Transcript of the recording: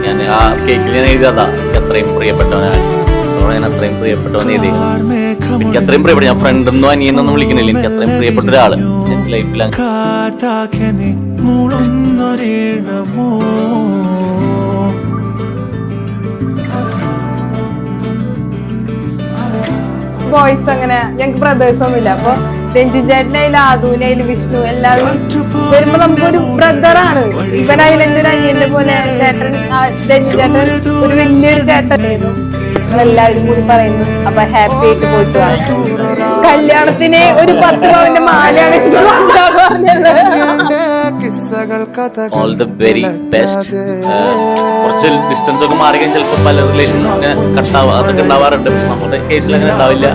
ഞാൻ ആ കേക്കിൽ ഞാൻ എഴുതിയതാ അത്രയും പ്രിയപ്പെട്ടവനാണ്. ഞാൻ അത്രയും പ്രിയപ്പെട്ടവൻ എഴുതി. എനിക്ക് അത്രയും പ്രിയപ്പെട്ട, ഞാൻ ഫ്രണ്ടെന്നോ അനിയെന്നൊന്നും വിളിക്കുന്നില്ല, എനിക്ക് അത്രയും പ്രിയപ്പെട്ട ഒരാള് എന്റെ ലൈഫിലാണ്. ബോയ്സ് അങ്ങനെ ഞങ്ങക്ക് ബ്രദേഴ്സ് ഒന്നുമില്ല. അപ്പൊ രഞ്ജിൻ ചേട്ടനായാലും ആദൂനായാലും വിഷ്ണു എല്ലാവരും വരുമ്പോ നമുക്കൊരു ബ്രദറാണ്. ഇവനായാലും എന്റെ ഒരു അനിയന്റെ പോലെ ചേട്ടൻ രഞ്ജിൻ ചേട്ടൻ ഒരു വലിയൊരു ചേട്ടനായിരുന്നു. എല്ലാവരും കൂടി പറയുന്നു. അപ്പൊ ഹാപ്പി ആയിട്ട് പോയിട്ട് കല്യാണത്തിന് ഒരു 10 പവന്റെ മാലയാണ് പറഞ്ഞത്. All the very best. കുറച്ച് ഡിസ്റ്റൻസ് ഒക്കെ മാറി കഴിഞ്ഞാൽ ചിലപ്പോൾ പല റിലേഷൻ കട്ടാവാ അതൊക്കെ ഉണ്ടാവാറുണ്ട്. പക്ഷെ നമ്മുടെ കേസിൽ അങ്ങനെ ഉണ്ടാവില്ല.